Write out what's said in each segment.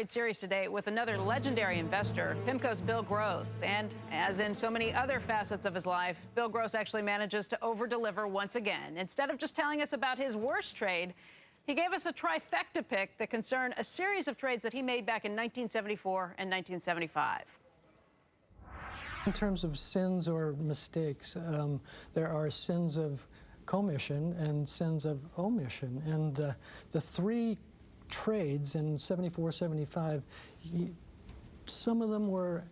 trade series today with another legendary investor, Pimco's Bill Gross. And as in so many other facets of his life, Bill Gross actually manages to over-deliver once again. Instead of just telling us about his worst trade, he gave us a trifecta pick that concerned a series of trades that he made back in 1974 and 1975. In terms of sins or mistakes, there are sins of commission and sins of omission. And the three trades in 74, 75, some of them were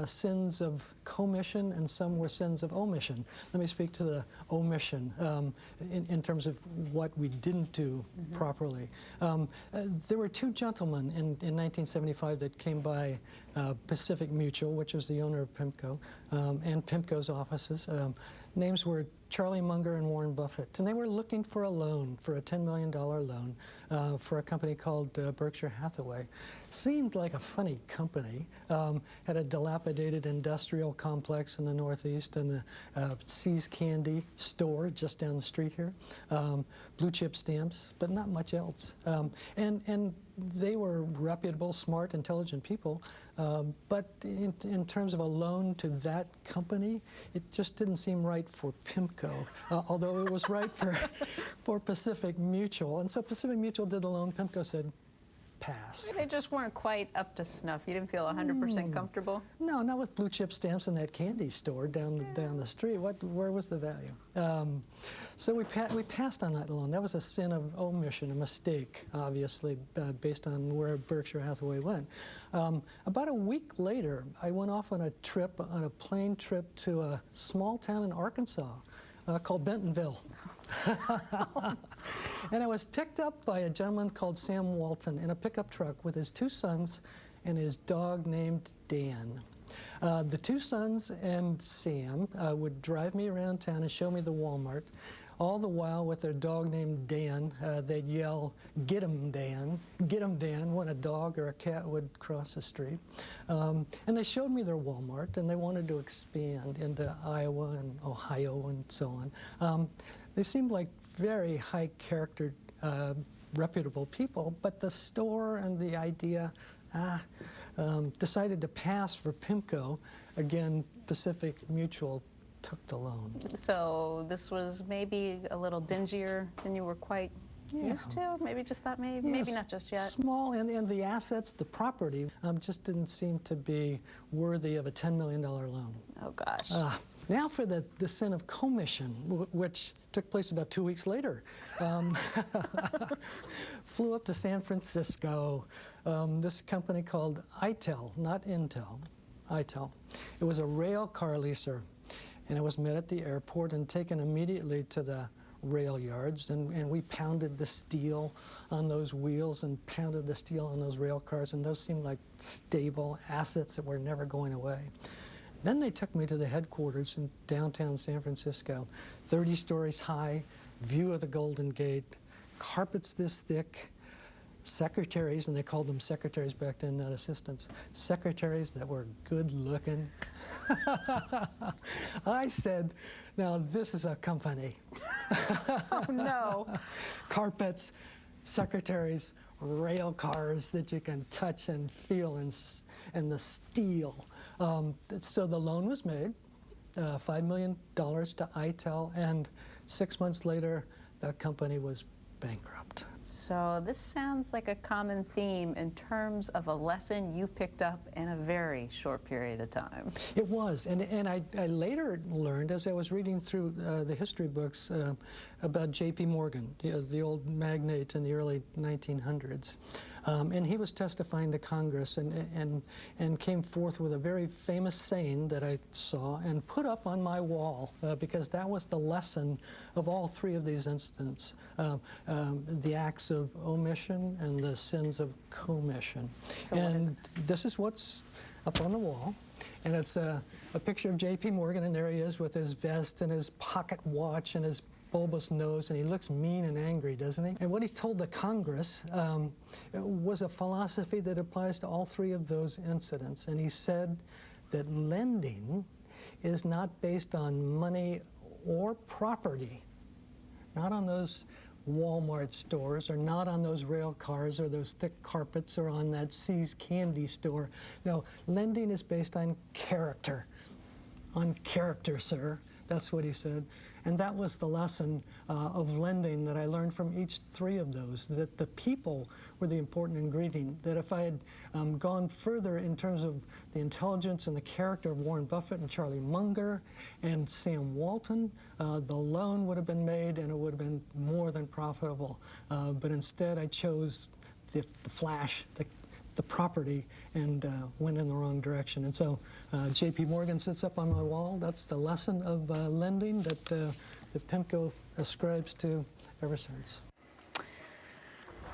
sins of commission and some were sins of omission. Let me speak to the omission in terms of what we didn't do properly. There were two gentlemen in 1975 that came by Pacific Mutual, which was the owner of Pimco, and Pimco's offices. Names were Charlie Munger and Warren Buffett, and they were looking for a loan, for a $10 million loan for a company called Berkshire Hathaway. Seemed like a funny company. Had a dilapidated industrial complex in the Northeast and the See's Candy store just down the street here. Blue chip stamps, but not much else. And they were reputable, smart, intelligent people, but in terms of a loan to that company, it just didn't seem right for Pimco, although it was right for Pacific Mutual. And so Pacific Mutual did the loan. Pimco said, pass. They just weren't quite up to snuff. You didn't feel 100% comfortable? No, not with blue chip stamps in that candy store down the street. Where was the value? So we passed on that loan. That was a sin of omission, a mistake, obviously, based on where Berkshire Hathaway went. About a week later, I went off on a plane trip to a small town in Arkansas called Bentonville. And I was picked up by a gentleman called Sam Walton in a pickup truck with his two sons and his dog named Dan. The two sons and Sam would drive me around town and show me the Walmart. All the while, with their dog named Dan, they'd yell, "Get him, Dan! Get him, Dan!" when a dog or a cat would cross the street. And they showed me their Walmart, and they wanted to expand into Iowa and Ohio and so on. They seemed like very high-character, reputable people, but the store and the idea decided to pass for Pimco. Again, Pacific Mutual took the loan. So this was maybe a little dingier than you were quite used to? Maybe just that, maybe not just yet? Small, and the assets, the property, just didn't seem to be worthy of a $10 million loan. Oh, gosh. Now for the sin of commission, which took place about 2 weeks later. Flew up to San Francisco. This company called ITEL, not Intel, ITEL. It was a rail car leaser, and it was met at the airport and taken immediately to the rail yards, and we pounded the steel on those wheels and pounded the steel on those rail cars, and those seemed like stable assets that were never going away. Then they took me to the headquarters in downtown San Francisco, 30 stories high, view of the Golden Gate, carpets this thick, secretaries, and they called them secretaries back then, not assistants, secretaries that were good looking. I said, now this is a company. Oh, no. Carpets, secretaries, rail cars that you can touch and feel, and the steel. So the loan was made, $5 million to ITEL, and 6 months later, the company was bankrupt. So this sounds like a common theme in terms of a lesson you picked up in a very short period of time. It was, and I later learned, as I was reading through the history books about J.P. Morgan, the old magnate in the early 1900s. And he was testifying to Congress and came forth with a very famous saying that I saw and put up on my wall because that was the lesson of all three of these incidents, the acts of omission and the sins of commission. So and this is what's up on the wall. And it's a picture of J.P. Morgan, and there he is with his vest and his pocket watch and his bulbous nose, and he looks mean and angry, doesn't he? And what he told the Congress was a philosophy that applies to all three of those incidents. And he said that lending is not based on money or property, not on those Walmart stores, or not on those rail cars or those thick carpets or on that See's candy store. No, lending is based on character. On character, sir. That's what he said. And that was the lesson of lending that I learned from each three of those, that the people were the important ingredient, that if I had gone further in terms of the intelligence and the character of Warren Buffett and Charlie Munger and Sam Walton, the loan would have been made and it would have been more than profitable. But instead I chose the flash, the property, and went in the wrong direction. And so J.P. Morgan sits up on my wall. That's the lesson of lending that Pimco ascribes to ever since.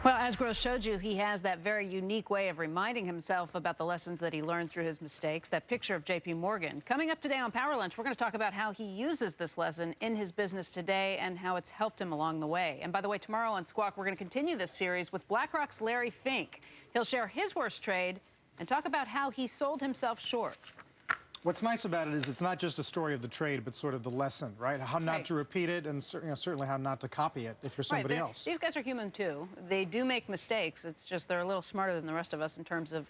Well, as Gross showed you, he has that very unique way of reminding himself about the lessons that he learned through his mistakes. That picture of J.P. Morgan. Coming up today on Power Lunch, we're going to talk about how he uses this lesson in his business today and how it's helped him along the way. And by the way, tomorrow on Squawk, we're going to continue this series with BlackRock's Larry Fink. He'll share his worst trade and talk about how he sold himself short. What's nice about it is it's not just a story of the trade, but sort of the lesson, right? How not to repeat it, and certainly how not to copy it if you're somebody else. These guys are human too. They do make mistakes. It's just they're a little smarter than the rest of us in terms of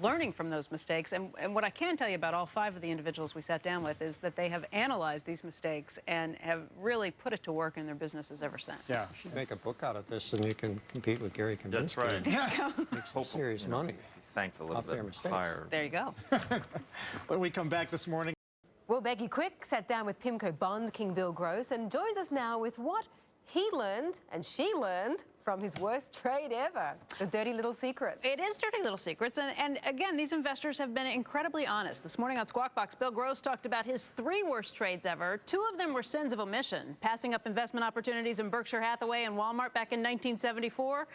learning from those mistakes. And what I can tell you about all five of the individuals we sat down with is that they have analyzed these mistakes and have really put it to work in their businesses ever since. Yeah, you should make a book out of this, and you can compete with Gary Kaminsky. That's right. Yeah. Make some serious money. Thanked a little off their bit mistakes. higher. There you go. When we come back this morning. Well, Becky Quick sat down with Pimco Bond King Bill Gross and joins us now with what he learned and she learned from his worst trade ever, the dirty little secrets. It is dirty little secrets. And again, these investors have been incredibly honest. This morning on Squawk Box, Bill Gross talked about his 3 worst trades ever. 2 of them were sins of omission, passing up investment opportunities in Berkshire Hathaway and Walmart back in 1974.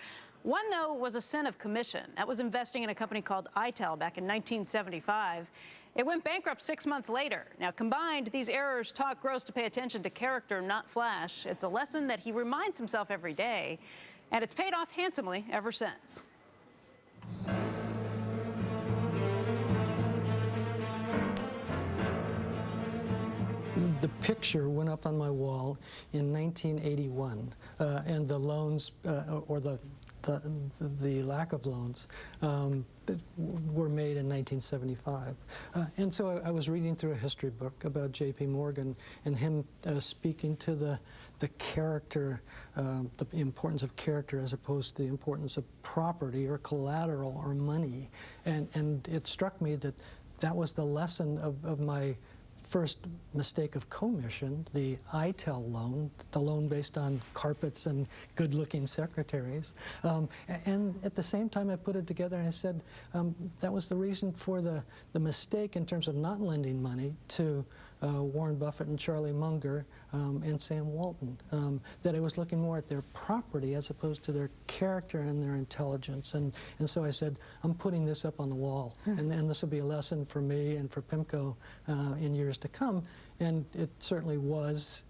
One, though, was a sin of commission. That was investing in a company called ITEL back in 1975. It went bankrupt 6 months later. Now, combined, these errors taught Gross to pay attention to character, not flash. It's a lesson that he reminds himself every day, and it's paid off handsomely ever since. The picture went up on my wall in 1981, and the loans, or the lack of loans, that were made in 1975. And so I was reading through a history book about J.P. Morgan and him speaking to the character, the importance of character as opposed to the importance of property or collateral or money. And it struck me that that was the lesson of my first mistake of commission, the ITEL loan, the loan based on carpets and good-looking secretaries. And at the same time, I put it together and I said that was the reason for the mistake in terms of not lending money to Warren Buffett and Charlie Munger and Sam Walton, that I was looking more at their property as opposed to their character and their intelligence. And so I said, I'm putting this up on the wall, and this will be a lesson for me and for Pimco in years to come. And it certainly was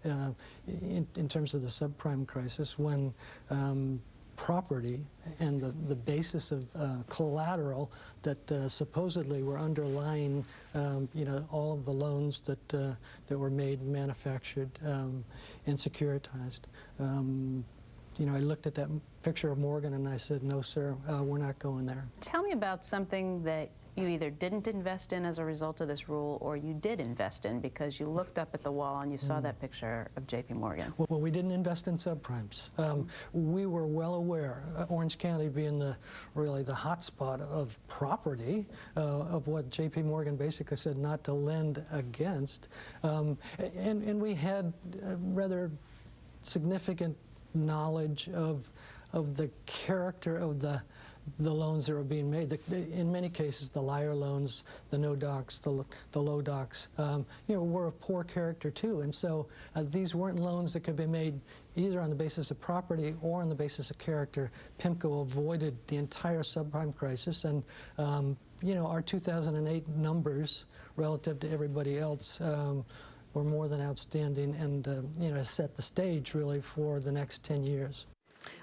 in terms of the subprime crisis when property and the basis of collateral that supposedly were underlying, all of the loans that were made, manufactured, and securitized. I looked at that picture of Morgan and I said, no, sir, we're not going there. Tell me about something that you either didn't invest in as a result of this rule or you did invest in because you looked up at the wall and you saw that picture of J.P. Morgan. Well, we didn't invest in subprimes. We were well aware, Orange County being really the hot spot of property, of what J.P. Morgan basically said not to lend against. And we had rather significant knowledge of the character of the loans that were being made. In many cases, the liar loans, the no docs, the low docs, were of poor character too. And so these weren't loans that could be made either on the basis of property or on the basis of character. Pimco avoided the entire subprime crisis, and our 2008 numbers relative to everybody else were more than outstanding, and has set the stage really for the next 10 years.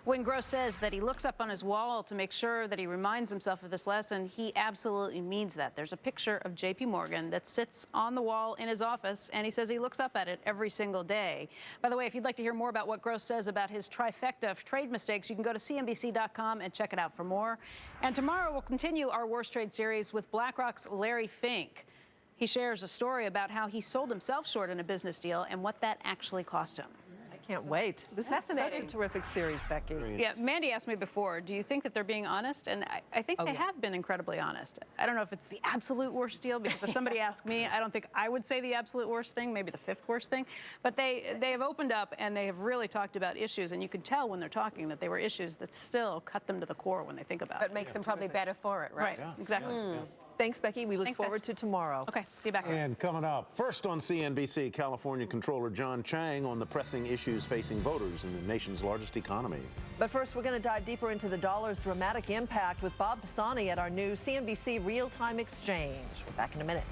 When Gross says that he looks up on his wall to make sure that he reminds himself of this lesson, he absolutely means that. There's a picture of J.P. Morgan that sits on the wall in his office, and he says he looks up at it every single day. By the way, if you'd like to hear more about what Gross says about his trifecta of trade mistakes, you can go to CNBC.com and check it out for more. And tomorrow we'll continue our Worst Trade series with BlackRock's Larry Fink. He shares a story about how he sold himself short in a business deal and what that actually cost him. Can't wait. This is such a terrific series, Becky. Yeah, Mandy asked me before, do you think that they're being honest? And I think they have been incredibly honest. I don't know if it's the absolute worst deal, because if somebody asked me, I don't think I would say the absolute worst thing, maybe the fifth worst thing. But they have opened up, and they have really talked about issues, and you can tell when they're talking that they were issues that still cut them to the core when they think about it. But makes them probably better for it, right? Right, exactly. Thanks, Becky. We look Thanks, forward guys. to tomorrow. Okay, see you back here. And coming up, first on CNBC, California Controller John Chang on the pressing issues facing voters in the nation's largest economy. But first, we're going to dive deeper into the dollar's dramatic impact with Bob Pisani at our new CNBC Real-Time Exchange. We're back in a minute.